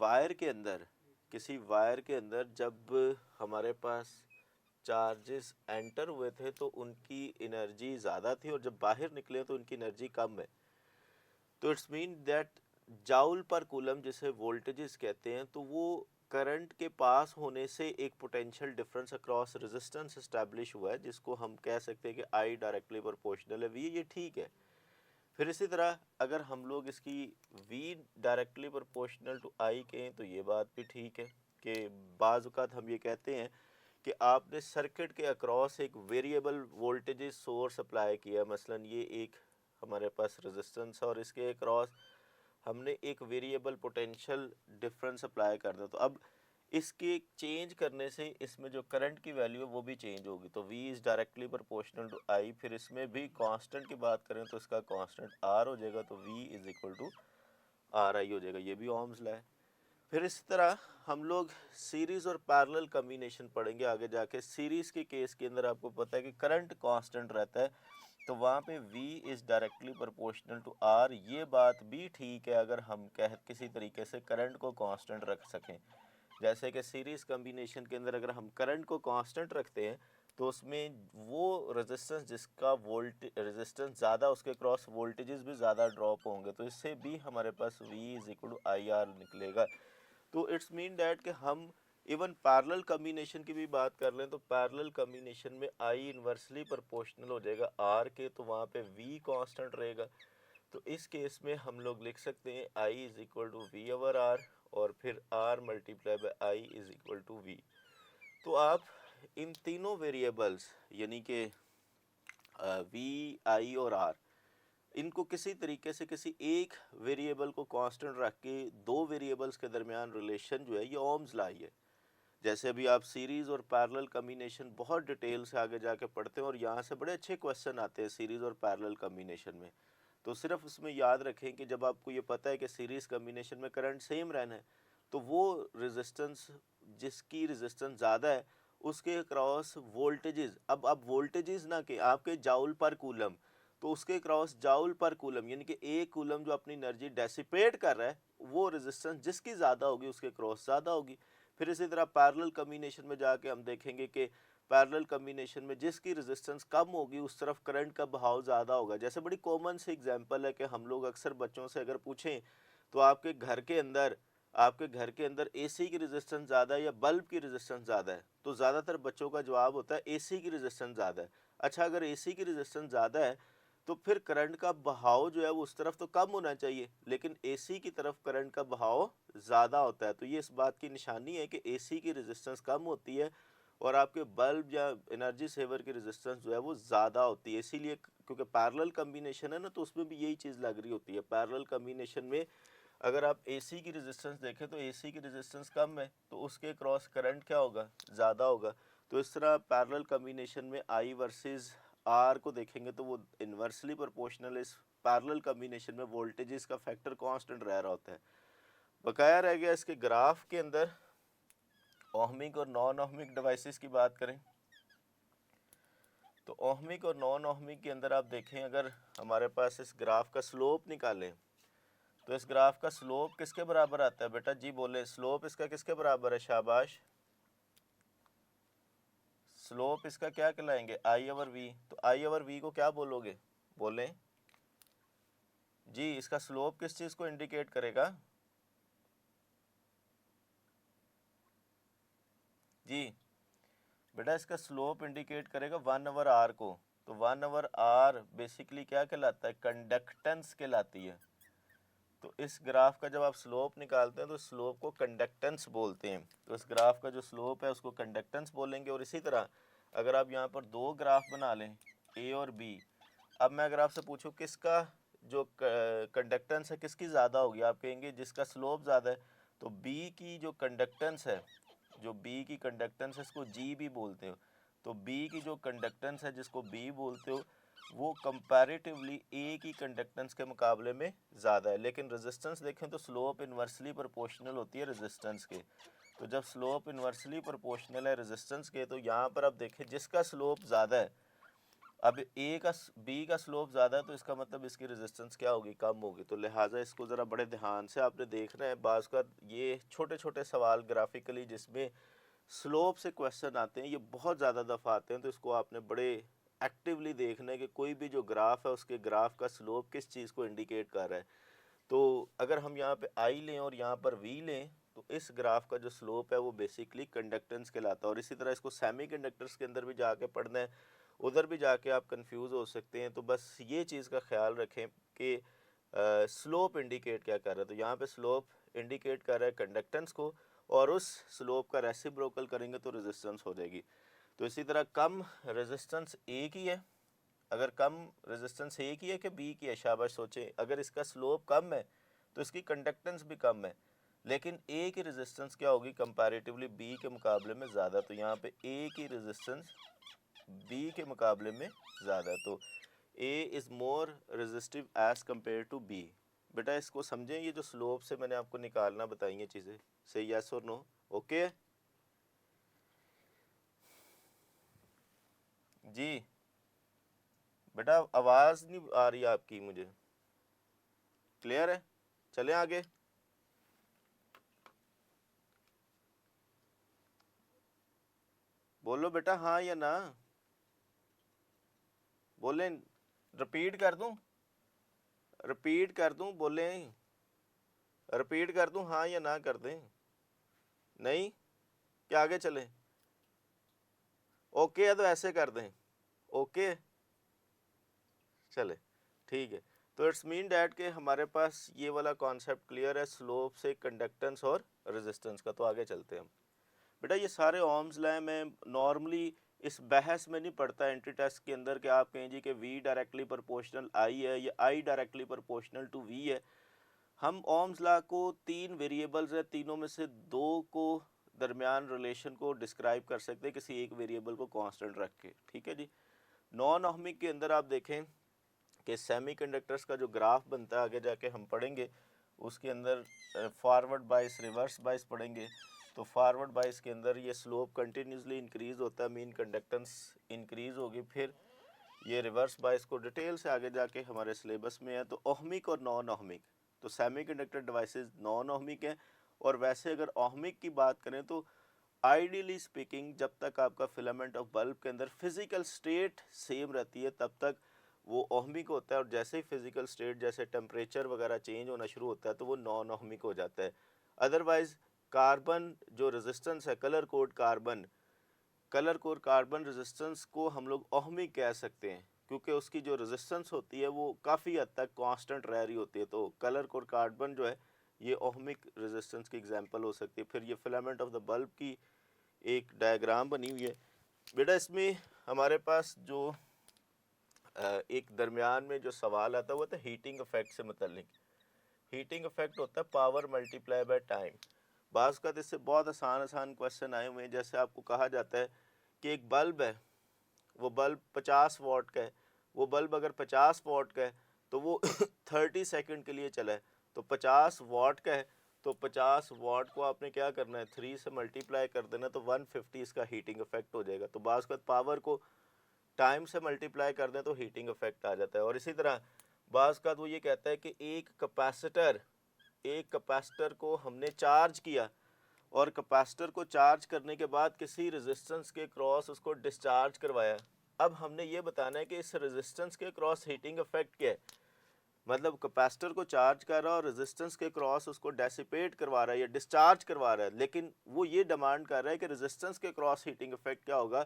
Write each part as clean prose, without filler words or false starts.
Wire के अंदर जब हमारे पास चार्जेस एंटर हुए थे तो उनकी एनर्जी ज़्यादा थी और जब बाहर निकले तो उनकी एनर्जी कम है। तो इट्स मीन दैट जाउल पर कूलम जिसे वोल्टेजेस कहते हैं, तो वो करंट के पास होने से एक potential difference across resistance establish हुआ है, जिसको हम कह सकते हैं कि आई डायरेक्टली प्रोपोर्शनल है वी, ये ठीक है। फिर इसी तरह अगर हम लोग इसकी v directly proportional to i कहें तो ये बात भी ठीक है कि बाज़ औक़ात हम ये कहते हैं कि आपने सर्किट के अक्रॉस एक वेरिएबल वोल्टेज सोर्स अप्लाई किया, मसलन ये एक हमारे पास रेजिस्टेंस है और इसके अक्रॉस हमने एक वेरिएबल पोटेंशियल डिफरेंस अप्लाई कर दिया, तो अब इसके चेंज करने से इसमें जो करंट की वैल्यू है वो भी चेंज होगी। तो v is directly proportional to i। फिर इसमें भी कांस्टेंट की बात करें तो इसका कांस्टेंट r हो जाएगा, तो v is equal to R I हो जाएगा। ये भी ओम्स लॉ है। फिर इस तरह हम लोग सीरीज़ और पैरेलल कम्बिनेशन पढ़ेंगे आगे जाके। सीरीज़ के केस के अंदर आपको पता है कि करंट कांस्टेंट रहता है, तो वहाँ पे v is directly proportional to r। ये बात भी ठीक है अगर हम किसी तरीके से करंट को कांस्टेंट रख सकें। जैसे कि सीरीज़ कम्बिनेशन के अंदर अगर हम करंट को कांस्टेंट रखते हैं तो उसमें वो रेजिस्टेंस जिसका रेजिस्टेंस ज़्यादा उसके क्रॉस वोल्टेजेस भी ज़्यादा ड्रॉप होंगे, तो इससे भी हमारे पास v is equal to I R निकलेगा। तो इट्स मीन डैट कि हम इवन पैरेलल कम्बिनेशन की भी बात कर लें तो पैरेलल कम्बिनेशन में i इन्वर्सली प्रोपोर्शनल हो जाएगा r के, तो वहाँ पे v कांस्टेंट रहेगा। तो इस केस में हम लोग लिख सकते हैं i is equal to V over r और फिर r multiply by i is equal to v। तो आप इन तीनों वेरिएबल्स यानी कि v, i और r, इनको किसी तरीके से किसी एक वेरिएबल को कांस्टेंट रख के दो वेरिएबल्स के दरमियान रिलेशन जो है ये ओम्स लॉ है। जैसे अभी आप सीरीज़ और पैरेलल कम्बिनेशन बहुत डिटेल से आगे जाके पढ़ते हैं और यहाँ से बड़े अच्छे क्वेश्चन आते हैं सीरीज़ और पैरेलल कम्बिनेशन में। तो सिर्फ उसमें याद रखें कि जब आपको ये पता है कि सीरीज़ कम्बिनेशन में करंट सेम रहना है, तो वो रेजिस्टेंस जिसकी रेजिस्टेंस ज़्यादा है उसके अक्रॉस वोल्टेजेस, अब वोल्टेजेस ना कि आपके जाउल पर कूलम, तो उसके क्रॉस जाउल पर कूलम यानी कि एक कूलम जो अपनी एनर्जी डेसिपेट कर रहा है वो रेजिस्टेंस जिसकी ज़्यादा होगी उसके क्रॉस ज़्यादा होगी। फिर इसी तरह पैरेलल कम्बिनेशन में जाके हम देखेंगे कि पैरेलल कम्बिनेशन में जिसकी रेजिस्टेंस कम होगी उस तरफ करंट का बहाव ज़्यादा होगा। जैसे बड़ी कॉमन सी एग्जांपल है कि हम लोग अक्सर बच्चों से अगर पूछें तो आपके घर के अंदर एसी की रेजिस्टेंस ज़्यादा है या बल्ब की रेजिस्टेंस ज़्यादा है, तो ज़्यादातर बच्चों का जवाब होता है एसी की रेजिस्टेंस ज़्यादा है। अच्छा, अगर एसी की रेजिस्टेंस ज़्यादा है तो फिर करंट का बहाव जो है वो उस तरफ तो कम होना चाहिए, लेकिन एसी की तरफ करंट का बहाव ज़्यादा होता है। तो ये इस बात की निशानी है कि एसी की रेजिस्टेंस कम होती है और आपके बल्ब या एनर्जी सेवर की रेजिस्टेंस जो है वो ज़्यादा होती है। इसीलिए क्योंकि पैरेलल कम्बिनेशन है ना, तो उसमें भी यही चीज़ लग रही होती है। पैरेलल कम्बिनेशन में अगर आप एसी की रेजिस्टेंस देखें तो एसी की रेजिस्टेंस कम है तो उसके क्रॉस करंट क्या होगा, ज़्यादा होगा। तो इस तरह पैरेलल कम्बिनेशन में आई वर्सेस आर को देखेंगे तो वो इन्वर्सली प्रोपोर्शनल है। इस पैरेलल कम्बिनेशन में वोल्टेजेस का फैक्टर कांस्टेंट रह रहा होता है। बकाया रह गया इसके ग्राफ के अंदर ओहमिक और नॉन ओहमिक डिवाइसेस की बात करें तो ओहमिक और नॉन ओहमिक के अंदर आप देखें, अगर हमारे पास इस ग्राफ का स्लोप निकालें तो इस ग्राफ का स्लोप किसके बराबर आता है बेटा जी? बोले स्लोप इसका किसके बराबर है? शाबाश, स्लोप इसका क्या कहलाएंगे? I over V. तो आई ओवर वी को क्या बोलोगे? बोलें जी, इसका स्लोप किस चीज़ को इंडिकेट करेगा जी? बेटा इसका स्लोप इंडिकेट करेगा 1/r को। तो 1/r बेसिकली क्या कहलाता है? कंडक्टेंस कहलाती है। तो इस ग्राफ का जब आप स्लोप निकालते हैं तो स्लोप को कंडक्टेंस बोलते हैं। तो इस ग्राफ का जो स्लोप है उसको कंडक्टेंस बोलेंगे। और इसी तरह अगर आप यहाँ पर दो ग्राफ बना लें ए और बी, अब मैं अगर आपसे पूछूं किसका जो कंडक्टेंस है किसकी ज़्यादा होगी, आप कहेंगे जिसका स्लोप ज़्यादा है। तो बी की जो कंडक्टेंस है, जो बी की कंडक्टेंस है इसको जी भी बोलते हो। तो बी की जो कंडक्टेंस है जिसको बी बोलते हो वो कंपैरेटिवली ए की कंडक्टेंस के मुकाबले में ज़्यादा है। लेकिन रेजिस्टेंस देखें तो स्लोप इन्वर्सली प्रोपोर्शनल होती है रेजिस्टेंस के। तो जब स्लोप इन्वर्सली प्रोपोर्शनल है रेजिस्टेंस के तो यहाँ पर आप देखें जिसका स्लोप ज़्यादा है अब ए का बी का स्लोप ज़्यादा है तो इसका मतलब इसकी रेजिस्टेंस क्या होगी, कम होगी। तो लिहाजा इसको ज़रा बड़े ध्यान से आपने देखना है। बाज़ का ये छोटे छोटे सवाल ग्राफिकली जिसमें स्लोप से क्वेश्चन आते हैं, ये बहुत ज़्यादा दफ़ा आते हैं, तो इसको आपने बड़े एक्टिवली देखना है कि कोई भी जो ग्राफ है उसके ग्राफ का स्लोप किस चीज़ को इंडिकेट कर रहा है। तो अगर हम यहाँ पे आई लें और यहाँ पर वी लें तो इस ग्राफ का जो स्लोप है वो बेसिकली कंडक्टेंस कहलाता है। और इसी तरह इसको सेमी कंडक्टर्स के अंदर भी जाके पढ़ना है, उधर भी जाके आप कंफ्यूज हो सकते हैं। तो बस ये चीज़ का ख्याल रखें कि स्लोप इंडिकेट क्या कर रहा है। तो यहाँ पे स्लोप इंडिकेट कर रहा है कंडक्टेंस को, और उस स्लोप का रेसिप्रोकल करेंगे तो रेजिस्टेंस हो जाएगी। तो इसी तरह कम रेजिस्टेंस ए की है, अगर कम रेजिस्टेंस ए की है कि बी की है, शाबाश सोचें। अगर इसका स्लोप कम है तो इसकी कंडक्टेंस भी कम है, लेकिन ए की रेजिस्टेंस क्या होगी कंपैरेटिवली बी के मुकाबले में ज़्यादा। तो यहाँ पे ए की रेजिस्टेंस बी के मुकाबले में ज़्यादा है, तो A is more resistive as compare to B. बेटा इसको समझें, ये जो स्लोप से मैंने आपको निकालना बताई हैं चीज़ें, से यस और नो, ओके जी। बेटा आवाज़ नहीं आ रही आपकी, मुझे क्लियर है? चलें आगे। बोलो बेटा हाँ या ना, बोलें, रिपीट कर दूं, रिपीट कर दूं, बोलें, रिपीट कर दूं, हाँ या ना कर दें, नहीं क्या आगे चलें? ओके है तो ऐसे कर दें, ओके चले ठीक है। तो इट्स मीन डैट के हमारे पास ये वाला कॉन्सेप्ट क्लियर है स्लोप से कंडक्टेंस और रेजिस्टेंस का। तो आगे चलते हैं हम। बेटा ये सारे ओम्स लॉ मैं नॉर्मली इस बहस में नहीं पढ़ता एंट्री टेस्ट के अंदर कि आप कहें जी कि V डायरेक्टली प्रोपोर्शनल I है या I directly proportional to V है। हम ओम्स लॉ को तीन वेरिएबल्स है, तीनों में से दो को दरमियान रिलेशन को डिस्क्राइब कर सकते हैं किसी एक वेरिएबल को कांस्टेंट रख के, ठीक है जी। नॉन ओहमिक के अंदर आप देखें कि सेमीकंडक्टर्स का जो ग्राफ बनता है, आगे जाके हम पढ़ेंगे उसके अंदर फॉरवर्ड बाइस रिवर्स बाइस पढ़ेंगे। तो फॉरवर्ड बाइस के अंदर ये स्लोप कंटिन्यूसली इंक्रीज होता है, मीन कंडक्टेंस इंक्रीज होगी। फिर ये रिवर्स बाइस को डिटेल से आगे जाके हमारे सिलेबस में है। तो ओहमिक और नॉन ओहमिक, तो सेमीकंडक्टर डिवाइसेस नॉन ओहमिक है। और वैसे अगर ओहमिक की बात करें तो आइडियली स्पीकिंग जब तक आपका फिलामेंट ऑफ बल्ब के अंदर फिजिकल स्टेट सेम रहती है तब तक वो ओहमिक होता है। और जैसे ही फिजिकल स्टेट जैसे टेम्परेचर वगैरह चेंज होना शुरू होता है तो वो नॉन ओहमिक हो जाता है। अदरवाइज कार्बन जो रेजिस्टेंस है, कलर कोड कार्बन रेजिस्टेंस को हम लोग ओहमिक कह सकते हैं, क्योंकि उसकी जो रेजिस्टेंस होती है वो काफ़ी हद तक कांस्टेंट रह रही होती है। तो कलर कोड कार्बन जो है ये ओहमिक रेजिस्टेंस की एग्जांपल हो सकती है। फिर ये फिलामेंट ऑफ द बल्ब की एक डायग्राम बनी हुई है बेटा। इसमें हमारे पास जो एक दरमियान में जो सवाल आता है वो था हीटिंग इफेक्ट से मुतल्लिक। हीटिंग इफेक्ट होता है पावर मल्टीप्लाई बाय टाइम। बाज़ का इससे बहुत आसान आसान क्वेश्चन आए हुए हैं। जैसे आपको कहा जाता है कि एक बल्ब है, वो बल्ब 50 वॉट का है। वो बल्ब अगर 50 वॉट का है तो वो 30 सेकंड के लिए चला है। तो 50 वॉट का है तो 50 वॉट को आपने क्या करना है 3 से मल्टीप्लाई कर देना, तो 150 इसका हीटिंग इफेक्ट हो जाएगा। तो बाज़ का पावर को टाइम से मल्टीप्लाई कर दें तो हीटिंग इफेक्ट आ जाता है। और इसी तरह बाज़ का वो ये कहता है कि एक कैपेसिटर को हमने चार्ज किया और कैपेसिटर को चार्ज करने के बाद किसी रेजिस्टेंस के क्रॉस उसको डिस्चार्ज करवाया। अब हमने ये बताना है कि इस रेजिस्टेंस के क्रॉस हीटिंग इफेक्ट क्या है। मतलब कैपेसिटर को चार्ज कर रहा है और रेजिस्टेंस के क्रॉस उसको डेसिपेट करवा रहा है या डिस्चार्ज करवा रहा है, लेकिन वो ये डिमांड कर रहा है कि रेजिस्टेंस के क्रॉस हीटिंग इफेक्ट क्या होगा।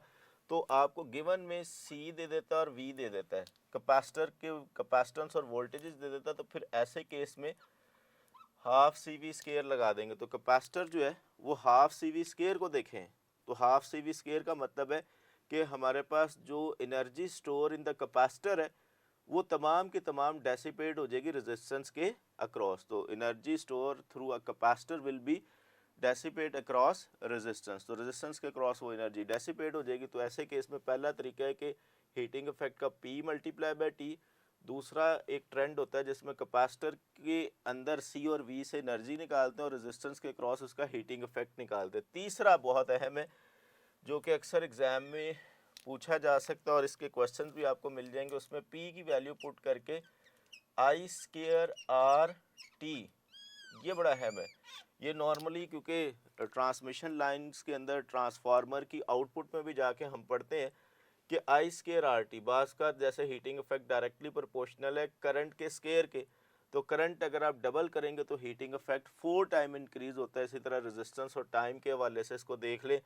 तो आपको गिवन में सी दे देता है और वी दे देता है, कैपेसिटर के कैपेसिटेंस और वोल्टेजेस दे देता है। तो फिर ऐसे केस में हाफ सी वी स्केयर लगा देंगे। तो कैपेसिटर जो है वो हाफ सी वी स्केयर को देखें, तो हाफ सी वी स्केयर का मतलब है कि हमारे पास जो energy store in the capacitor है वो तमाम की तमाम डेसिपेट हो जाएगी रेजिस्टेंस के अक्रॉस। तो energy store through a capacitor will be dissipate across resistance. तो रेजिस्टेंस के अक्रॉस वो एनर्जी डेसिपेट हो जाएगी। तो ऐसे केस में पहला तरीका है कि हीटिंग इफेक्ट का P मल्टीप्लाई बाय T। दूसरा एक ट्रेंड होता है जिसमें कैपेसिटर के अंदर C और V से एनर्जी निकालते हैं और रेजिस्टेंस के क्रॉस उसका हीटिंग इफेक्ट निकालते हैं। तीसरा बहुत अहम है जो कि अक्सर एग्जाम में पूछा जा सकता है और इसके क्वेश्चन भी आपको मिल जाएंगे। उसमें P की वैल्यू पुट करके I स्क्वायर आर टी, ये बड़ा अहम है। ये नॉर्मली क्योंकि ट्रांसमिशन लाइंस के अंदर ट्रांसफार्मर की आउटपुट में भी जाके हम पढ़ते हैं कि I स्क्वायर आर टी बास का जैसे हीटिंग इफेक्ट डायरेक्टली प्रोपोर्शनल है करंट के स्क्वायर के, तो करंट अगर आप डबल करेंगे तो हीटिंग इफेक्ट 4 टाइम इंक्रीज होता है। इसी तरह रेजिस्टेंस और टाइम के हवाले से इसको देख लें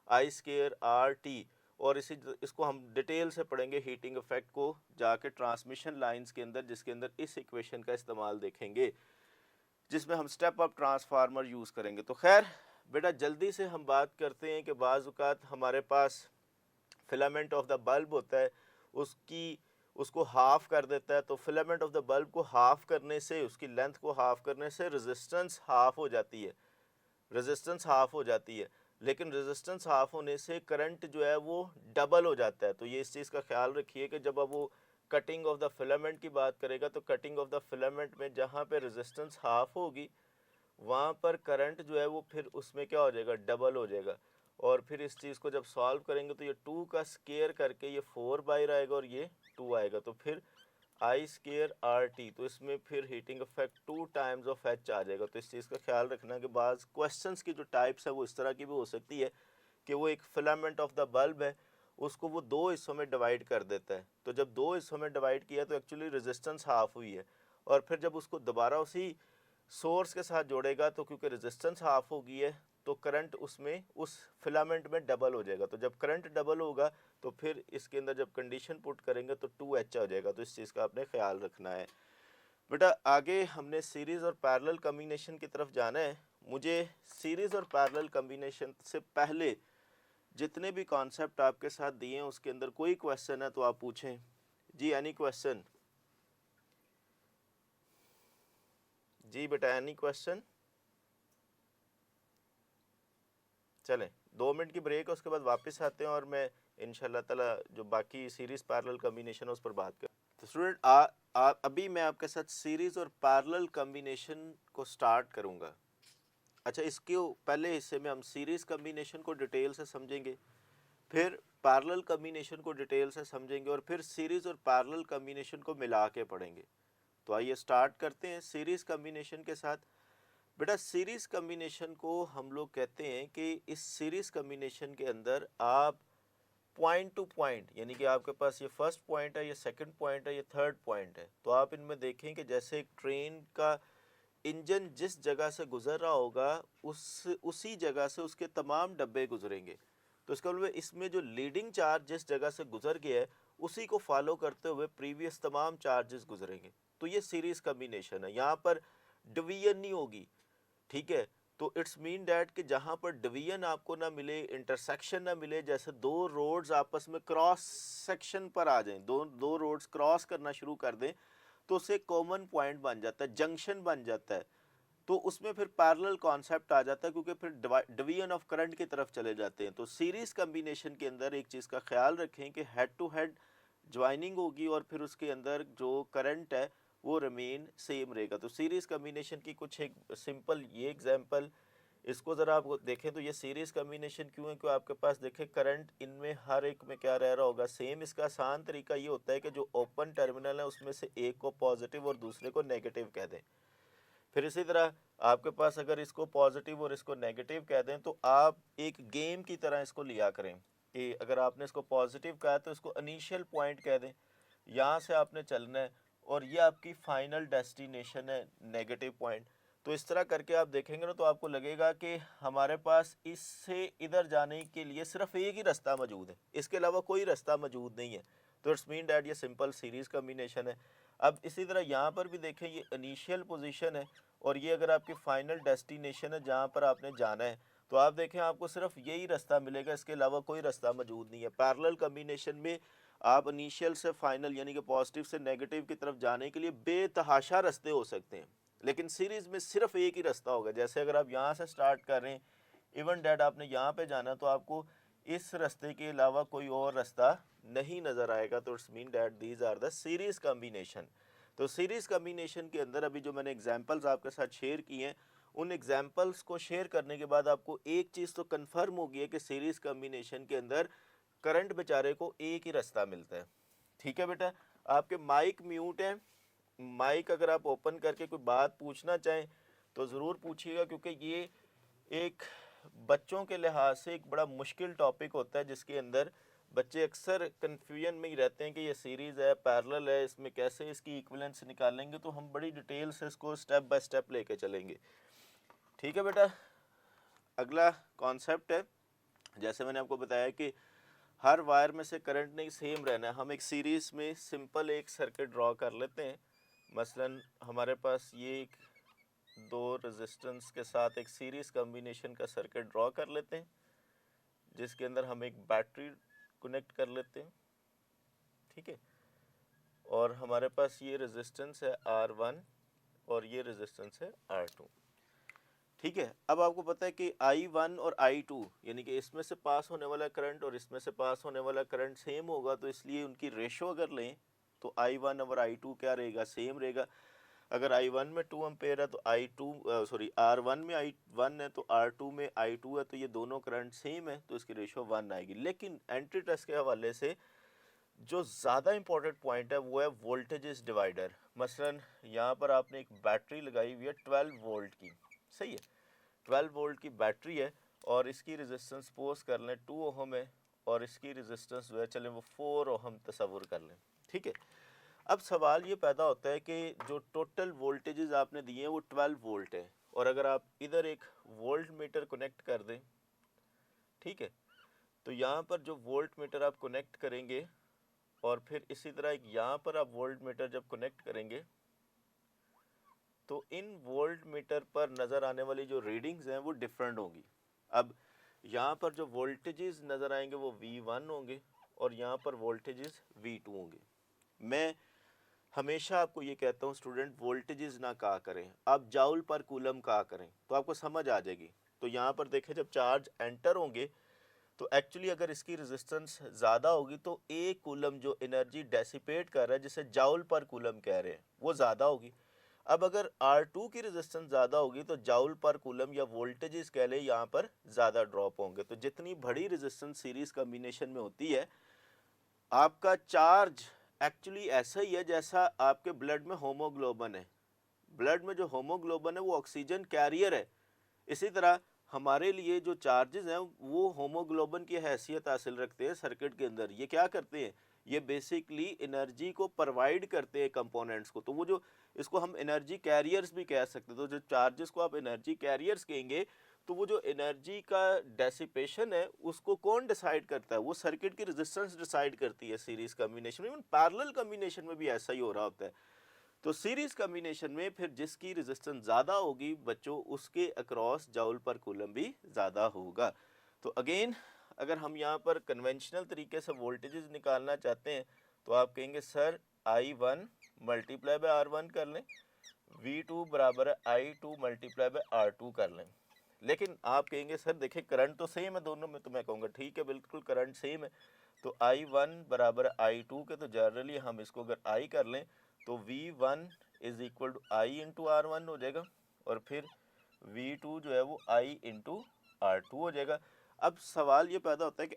I स्क्वायर आर टी, और इसको हम डिटेल से पढ़ेंगे हीटिंग इफेक्ट को जाके ट्रांसमिशन लाइंस के अंदर, जिसके अंदर इस इक्वेशन का इस्तेमाल देखेंगे जिसमें हम स्टेप अप ट्रांसफार्मर यूज़ करेंगे। तो खैर बेटा जल्दी से हम बात करते हैं कि बाज़ औक़ात हमारे पास फिलामेंट ऑफ द बल्ब होता है, उसको हाफ कर देता है। तो फिलामेंट ऑफ द बल्ब को हाफ करने से, उसकी लेंथ को हाफ करने से रेजिस्टेंस हाफ हो जाती है, रेजिस्टेंस हाफ हो जाती है। लेकिन रेजिस्टेंस हाफ होने से करंट जो है वो डबल हो जाता है। तो ये इस चीज़ का ख्याल रखिए कि जब अब वो कटिंग ऑफ द फिलामेंट की बात करेगा तो कटिंग ऑफ द फिलामेंट में जहाँ पे रेजिस्टेंस हाफ होगी वहाँ पर करंट जो है वो फिर उसमें क्या हो जाएगा, डबल हो जाएगा। और फिर इस चीज़ को जब सॉल्व करेंगे तो ये 2 का स्क्वायर करके ये 4 बाहर आएगा और ये 2 आएगा, तो फिर I स्क्वायर आर टी, तो इसमें फिर heating effect 2 times of H आ जाएगा। तो इस चीज़ का ख्याल रखना कि बाज़ क्वेश्चंस की जो टाइप्स है वो इस तरह की भी हो सकती है कि वो एक फिलामेंट ऑफ द बल्ब है, उसको वो 2 हिस्सों में डिवाइड कर देता है। तो जब 2 हिस्सों में डिवाइड किया तो एक्चुअली रेजिस्टेंस हाफ हुई है, और फिर जब उसको दोबारा उसी सोर्स के साथ जोड़ेगा तो क्योंकि रेजिस्टेंस हाफ हो गई है तो करंट उसमें उस फिलामेंट में डबल हो जाएगा। तो जब करंट डबल होगा तो फिर इसके अंदर जब कंडीशन पुट करेंगे तो 2H हो जाएगा। तो इस चीज़ का आपने ख्याल रखना है। बेटा आगे हमने सीरीज़ और पैरेलल कम्बिनेशन की तरफ जाना है। मुझे सीरीज़ और पैरेलल कम्बिनेशन से पहले जितने भी कॉन्सेप्ट आपके साथ दिए हैं उसके अंदर कोई क्वेश्चन है तो आप पूछें जी। Any question? जी बेटा एनी क्वेश्चन? चलें 2 मिनट की ब्रेक है, उसके बाद वापस आते हैं और मैं इंशाल्लाह ताला जो बाकी सीरीज़ पैरेलल कम्बिनेशन है उस पर बात कर। तो स्टूडेंट अभी मैं आपके साथ सीरीज़ और पैरेलल कम्बिनेशन को स्टार्ट करूंगा। अच्छा, इसके पहले हिस्से में हम सीरीज़ कम्बिनेशन को डिटेल से समझेंगे, फिर पैरेलल कम्बिनेशन को डिटेल से समझेंगे और फिर सीरीज़ और पैरेलल कम्बिनेशन को मिला के पढ़ेंगे। तो आइए स्टार्ट करते हैं सीरीज़ कम्बिनेशन के साथ। बेटा सीरीज़ कम्बिनेशन को हम लोग कहते हैं कि इस सीरीज़ कम्बिनेशन के अंदर आप पॉइंट टू पॉइंट, यानी कि आपके पास ये फर्स्ट पॉइंट है, ये सेकंड पॉइंट है, ये थर्ड पॉइंट है, तो आप इनमें देखें कि जैसे एक ट्रेन का इंजन जिस जगह से गुजर रहा होगा उसी जगह से उसके तमाम डब्बे गुजरेंगे। तो इसका मतलब इसमें जो लीडिंग चार्ज जिस जगह से गुजर गया है उसी को फॉलो करते हुए प्रीवियस तमाम चार्जेस गुजरेंगे। तो ये सीरीज़ कम्बिनेशन है, यहाँ पर डिवीजन नहीं होगी, ठीक है। तो इट्स मीन डैट कि जहाँ पर डिवीजन आपको ना मिले, इंटरसेक्शन ना मिले, जैसे दो रोड्स आपस में क्रॉस सेक्शन पर आ जाएं, दो रोड्स क्रॉस करना शुरू कर दें तो उसे कॉमन पॉइंट बन जाता है, जंक्शन बन जाता है। तो उसमें फिर पैरेलल कॉन्सेप्ट आ जाता है क्योंकि फिर डिवीजन ऑफ करंट की तरफ चले जाते हैं। तो सीरीज कम्बिनेशन के अंदर एक चीज़ का ख्याल रखें कि हेड टू हेड ज्वाइनिंग होगी और फिर उसके अंदर जो करंट है वो रिमेन सेम रहेगा। तो सीरीज कम्बिनेशन की कुछ एक सिंपल ये एग्जांपल, इसको ज़रा आप देखें तो ये सीरीज कम्बिनेशन क्यों है, क्यों आपके पास देखें करंट इनमें हर एक में क्या रह रहा होगा, सेम। इसका आसान तरीका ये होता है कि जो ओपन टर्मिनल है उसमें से एक को पॉजिटिव और दूसरे को नेगेटिव कह दें। फिर इसी तरह आपके पास अगर इसको पॉजिटिव और इसको नेगेटिव कह दें तो आप एक गेम की तरह इसको लिया करें कि अगर आपने इसको पॉजिटिव कहा तो इसको इनिशियल पॉइंट कह दें, यहाँ से आपने चलना है और ये आपकी फाइनल डेस्टिनेशन है नेगेटिव पॉइंट। तो इस तरह करके आप देखेंगे ना तो आपको लगेगा कि हमारे पास इससे इधर जाने के लिए सिर्फ एक ही रास्ता मौजूद है, इसके अलावा कोई रास्ता मौजूद नहीं है। तो इट्स मीन डैट ये सिंपल सीरीज़ कम्बिनेशन है। अब इसी तरह यहाँ पर भी देखें ये इनिशियल पोजीशन है और ये अगर आपकी फाइनल डेस्टिनेशन है जहाँ पर आपने जाना है, तो आप देखें आपको सिर्फ यही रास्ता मिलेगा, इसके अलावा कोई रास्ता मौजूद नहीं है। पैरेलल कम्बिनेशन में आप इनिशियल से फाइनल यानी कि पॉजिटिव से नेगेटिव की तरफ जाने के लिए बेतहाशा रास्ते हो सकते हैं, लेकिन सीरीज़ में सिर्फ एक ही रास्ता होगा। जैसे अगर आप यहाँ से स्टार्ट कर रहे हैं, इवन डैट आपने यहाँ पे जाना तो आपको इस रास्ते के अलावा कोई और रास्ता नहीं नज़र आएगा। तो it's mean that these are the series combination. तो सीरीज़ कम्बिनेशन के अंदर अभी जो मैंने एग्जांपल्स आपके साथ शेयर किए हैं, उन एग्जांपल्स को शेयर करने के बाद आपको एक चीज़ तो कंफर्म हो गई है कि सीरीज़ कम्बिनेशन के अंदर करंट बेचारे को एक ही रास्ता मिलता है। ठीक है बेटा, आपके माइक म्यूट है, माइक अगर आप ओपन करके कोई बात पूछना चाहें तो ज़रूर पूछिएगा, क्योंकि ये एक बच्चों के लिहाज से एक बड़ा मुश्किल टॉपिक होता है, जिसके अंदर बच्चे अक्सर कन्फ्यूजन में ही रहते हैं कि ये सीरीज़ है, पैरेलल है, इसमें कैसे इसकी इक्विवेलेंस निकालेंगे। तो हम बड़ी डिटेल से इसको स्टेप बाय स्टेप लेके चलेंगे। ठीक है बेटा, अगला कॉन्सेप्ट है, जैसे मैंने आपको बताया कि हर वायर में से करंट नहीं सेम रहना है। हम एक सीरीज़ में सिंपल एक सर्किट ड्रॉ कर लेते हैं। मसलन हमारे पास ये एक दो रेजिस्टेंस के साथ एक सीरीज़ कॉम्बिनेशन का सर्किट ड्रॉ कर लेते हैं, जिसके अंदर हम एक बैटरी कनेक्ट कर लेते हैं। ठीक है, और हमारे पास ये रेजिस्टेंस है R1 और ये रेजिस्टेंस है R2। ठीक है, अब आपको पता है कि I1 और I2 यानी कि इसमें से पास होने वाला करंट और इसमें से पास होने वाला करंट सेम होगा, तो इसलिए उनकी रेशो अगर लें तो I1 और I2 क्या रहेगा, सेम रहेगा। अगर I1 में 2 एम्पेयर है तो R1 में I1 है तो R2 में I2 है, तो ये दोनों करंट सेम है, तो इसकी रेशो 1 आएगी। लेकिन एंटी टेस्ट के हवाले से जो ज़्यादा इंपॉर्टेंट पॉइंट है वो है वोल्टेजेस डिवाइडर। मसलन यहाँ पर आपने एक बैटरी लगाई हुई है 12 वोल्ट की, सही है, 12 वोल्ट की बैटरी है, और इसकी रेजिस्टेंस सपोज कर लें 2 ओहम है, और इसकी रेजिस्टेंस जो है चलें वो 4 ओहम तस्वुर कर लें। ठीक है, अब सवाल ये पैदा होता है कि जो टोटल वोल्टेजेस आपने दिए हैं वो 12 वोल्ट है, और अगर आप इधर एक वोल्ट मीटर कनेक्ट कर दें, ठीक है, तो यहाँ पर जो वोल्ट मीटर आप कनेक्ट करेंगे और फिर इसी तरह एक यहाँ पर आप वोल्ट मीटर जब कनेक्ट करेंगे तो इन वोल्ट मीटर पर नज़र आने वाली जो रीडिंग्स हैं वो डिफरेंट होंगी। अब यहाँ पर जो वोल्टेजेस नज़र आएंगे वो V1 होंगे और यहाँ पर वोल्टेजेस V2 होंगे। मैं हमेशा आपको ये कहता हूँ स्टूडेंट, वोल्टेजेस ना कहा करें, आप जाउल पर कूलम कहा करें, तो आपको समझ आ जाएगी। तो यहाँ पर देखें, जब चार्ज एंटर होंगे तो एक्चुअली अगर इसकी रेजिस्टेंस ज़्यादा होगी तो एक कूलम जो एनर्जी डेसिपेट कर रहा है, जिसे जाउल पर कूलम कह रहे हैं, वो ज़्यादा होगी। अब अगर R2 की रेजिस्टेंस ज़्यादा होगी तो जाउल पर कूलम या वोल्टेजेस कह लें यहाँ पर ज़्यादा ड्रॉप होंगे। तो जितनी बड़ी रेजिस्टेंस सीरीज़ कम्बिनेशन में होती है, आपका चार्ज एक्चुअली ऐसा ही है जैसा आपके ब्लड में होमोग्लोबिन है। ब्लड में जो होमोग्लोबिन है वो ऑक्सीजन कैरियर है। इसी तरह हमारे लिए जो चार्जेस हैं वो होमोग्लोबिन की हैसियत हासिल रखते हैं सर्किट के अंदर। ये क्या करते हैं, ये बेसिकली एनर्जी को प्रोवाइड करते हैं कंपोनेंट्स को। तो वो जो, इसको हम एनर्जी कैरियर्स भी कह सकते हैं। तो जो चार्जेस को आप एनर्जी कैरियर्स कहेंगे, तो वो जो एनर्जी का डेसिपेशन है उसको कौन डिसाइड करता है, वो सर्किट की रेजिस्टेंस डिसाइड करती है सीरीज कम्बिनेशन में। इवन पैरेलल कम्बिनेशन में भी ऐसा ही हो रहा होता है। तो सीरीज कम्बिनेशन में फिर जिसकी रेजिस्टेंस ज़्यादा होगी बच्चों, उसके अक्रॉस जाउल पर कूलम भी ज़्यादा होगा। तो अगेन अगर हम यहाँ पर कन्वेंशनल तरीके से वोल्टेजेस निकालना चाहते हैं तो आप कहेंगे sir I1 multiply by R1 कर लें, V2 बराबर है I2 मल्टीप्लाई बाय R2 कर लें। लेकिन आप कहेंगे सर देखिए करंट तो सेम है दोनों में, तो मैं कहूँगा ठीक है, बिल्कुल करंट सेम है, तो I1 बराबर I2 के, तो जनरली हम इसको अगर I कर लें तो V1 is equal to I into R1 हो जाएगा, और फिर V2 जो है वो I इंटू R2 हो जाएगा। अब सवाल ये पैदा होता है कि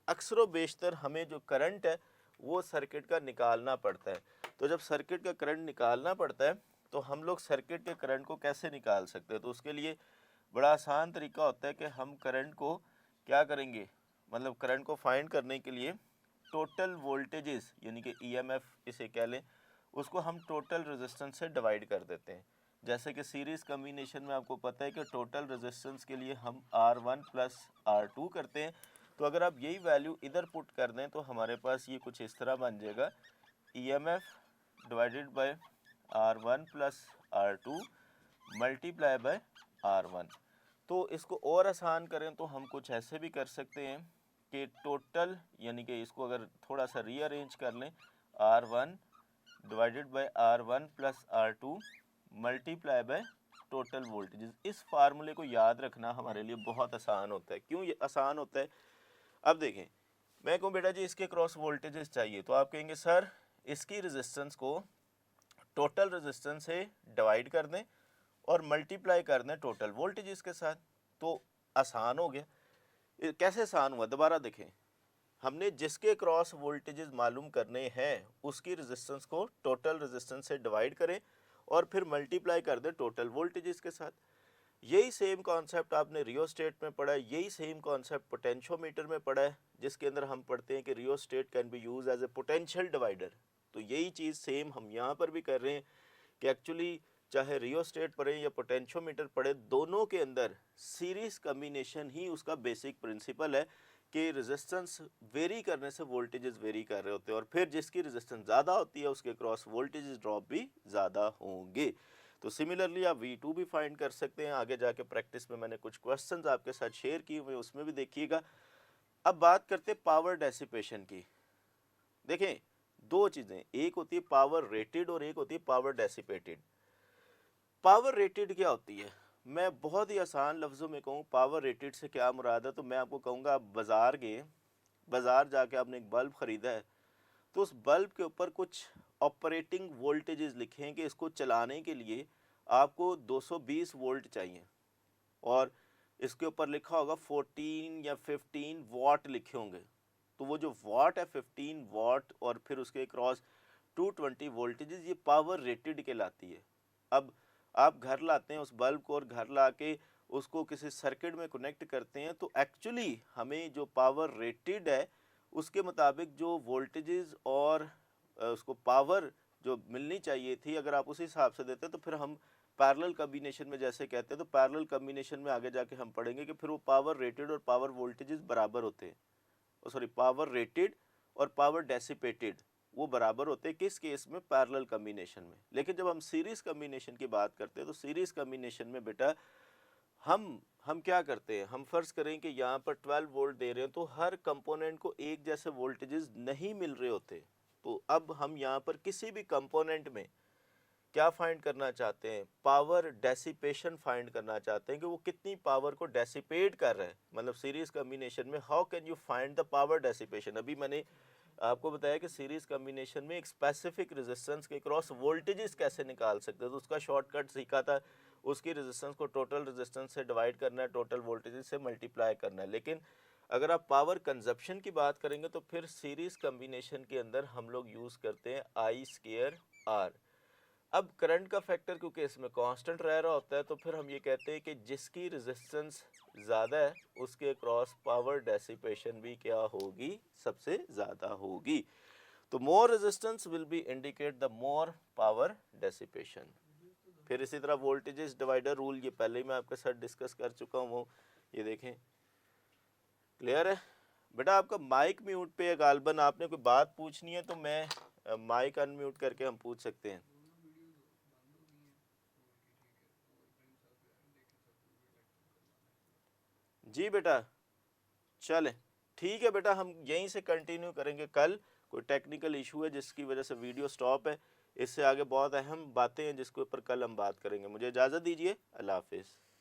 अक्सर बेशतर हमें जो करंट है वो सर्किट का निकालना पड़ता है। तो जब सर्किट का करंट निकालना पड़ता है तो हम लोग सर्किट के करंट को कैसे निकाल सकते हैं, तो उसके लिए बड़ा आसान तरीका होता है कि हम करंट को क्या करेंगे, मतलब करंट को फाइंड करने के लिए टोटल वोल्टेजेस यानी कि EMF इसे कह लें, उसको हम टोटल रेजिस्टेंस से डिवाइड कर देते हैं। जैसे कि सीरीज़ कम्बिनेशन में आपको पता है कि टोटल रेजिस्टेंस के लिए हम R1 प्लस R2 करते हैं। तो अगर आप यही वैल्यू इधर पुट कर दें तो हमारे पास ये कुछ इस तरह बन जाएगा, EMF divided by R1 plus R2 multiply by R1। तो इसको और आसान करें तो हम कुछ ऐसे भी कर सकते हैं कि टोटल यानी कि इसको अगर थोड़ा सा रीअरेंज कर लें, R1 divided by R1 plus R2 multiply by total voltages. इस फार्मूले को याद रखना हमारे लिए बहुत आसान होता है। क्यों ये आसान होता है, अब देखें, मैं कहूँ बेटा जी इसके क्रॉस वोल्टेजेस चाहिए, तो आप कहेंगे सर इसकी रेजिस्टेंस को टोटल रेजिस्टेंस से डिवाइड कर दें और मल्टीप्लाई कर दें टोटल वोल्टेजेस के साथ, तो आसान हो गया। कैसे आसान हुआ, दोबारा देखें, हमने जिसके क्रॉस वोल्टेजेस मालूम करने हैं उसकी रेजिस्टेंस को टोटल रेजिस्टेंस से डिवाइड करें और फिर मल्टीप्लाई कर दें टोटल वोल्टेजेस के साथ। यही सेम कॉन्सेप्ट आपने रियोस्टेट में पढ़ा है, यही सेम कॉन्सेप्ट पोटेंशियोमीटर में पढ़ा है, जिसके अंदर हम पढ़ते हैं कि rheostat can be use as a potential divider. तो यही चीज़ सेम हम यहाँ पर भी कर रहे हैं कि एक्चुअली चाहे रियोस्टेट पढ़े या पोटेंशियोमीटर पढ़े, दोनों के अंदर सीरीज कम्बिनेशन ही उसका बेसिक प्रिंसिपल है कि रेजिस्टेंस वेरी करने से वोल्टेजेस वेरी कर रहे होते हैं, और फिर जिसकी रेजिस्टेंस ज़्यादा होती है उसके क्रॉस वोल्टेजेस ड्रॉप भी ज़्यादा होंगे। तो सिमिलरली आप V2 भी फाइंड कर सकते हैं। आगे जाके प्रैक्टिस में मैंने कुछ क्वेश्चंस आपके साथ शेयर किए हुए, उसमें भी देखिएगा। अब बात करते हैं पावर डेसिपेशन की। देखें, दो चीज़ें, एक होती है पावर रेटेड और एक होती है पावर डेसिपेटेड। पावर रेटेड क्या होती है? मैं बहुत ही आसान लफ्ज़ों में कहूँ पावर रेटेड से क्या मुराद है, तो मैं आपको कहूँगा आप बाज़ार गए, बाज़ार जाके आपने एक बल्ब ख़रीदा है, तो उस बल्ब के ऊपर कुछ ऑपरेटिंग वोल्टेजेस लिखे हैं कि इसको चलाने के लिए आपको 220 वोल्ट चाहिए, और इसके ऊपर लिखा होगा 14 या 15 वाट लिखे होंगे। तो वो जो वाट है 15 वाट और फिर उसके क्रॉस 220 वोल्टेजेस, ये पावर रेटेड कहलाती है। अब आप घर लाते हैं उस बल्ब को और घर ला के उसको किसी सर्किट में कनेक्ट करते हैं, तो एक्चुअली हमें जो पावर रेटेड है उसके मुताबिक जो वोल्टेजेस और उसको पावर जो मिलनी चाहिए थी, अगर आप उसी हिसाब से देते तो फिर हम पैरेलल कम्बिनेशन में जैसे कहते हैं, तो पैरेलल कम्बिनेशन में आगे जाके हम पढ़ेंगे कि फिर वो पावर रेटेड और पावर वोल्टेजेस बराबर होते हैं, सॉरी पावर रेटेड और पावर डेसिपेटेड वो बराबर होते हैं। किस केस में? पैरेलल कम्बिनेशन में। लेकिन जब हम सीरीज कम्बिनेशन की बात करते हैं तो सीरीज कम्बिनेशन में बेटा हम क्या करते हैं, हम फर्ज करें कि यहाँ पर 12 वोल्ट दे रहे हैं, तो हर कंपोनेंट को एक जैसे वोल्टेजेस नहीं मिल रहे होते। तो अब हम यहाँ पर किसी भी कंपोनेंट में क्या फाइंड करना चाहते हैं? पावर डेसिपेशन फाइंड करना चाहते हैं कि वो कितनी पावर को डेसिपेट कर रहा है। मतलब सीरीज कम्बिनेशन में how can you find the power dissipation. अभी मैंने आपको बताया कि सीरीज कम्बिनेशन में एक स्पेसिफिक रेजिस्टेंस के क्रॉस वोल्टेजेस कैसे निकाल सकते हैं, तो उसका शॉर्टकट सीखा था। उसकी रेजिस्टेंस को टोटल रेजिस्टेंस से डिवाइड करना है, टोटल वोल्टेजेस से मल्टीप्लाई करना है। लेकिन अगर आप पावर कंजप्शन की बात करेंगे तो फिर सीरीज कम्बिनेशन के अंदर हम लोग यूज़ करते हैं I²R। अब करंट का फैक्टर क्योंकि इसमें कांस्टेंट रह रहा होता है, तो फिर हम ये कहते हैं कि जिसकी रेजिस्टेंस ज़्यादा है उसके क्रॉस पावर डेसिपेशन भी क्या होगी? सबसे ज़्यादा होगी। तो more resistance will be indicate the more power dissipation. फिर इसी तरह वोल्टेजेस डिवाइडर रूल, ये पहले ही मैं आपके साथ डिस्कस कर चुका हूँ। ये देखें, क्लियर है बेटा? आपका माइक म्यूट पे है, गालबन आपने कोई बात पूछनी है तो मैं माइक अनम्यूट करके हम पूछ सकते हैं। जी बेटा, चलें ठीक है बेटा, हम यहीं से कंटिन्यू करेंगे कल। कोई टेक्निकल इशू है जिसकी वजह से वीडियो स्टॉप है। इससे आगे बहुत अहम बातें हैं जिसके ऊपर कल हम बात करेंगे। मुझे इजाज़त दीजिए, अल्लाह हाफिज़।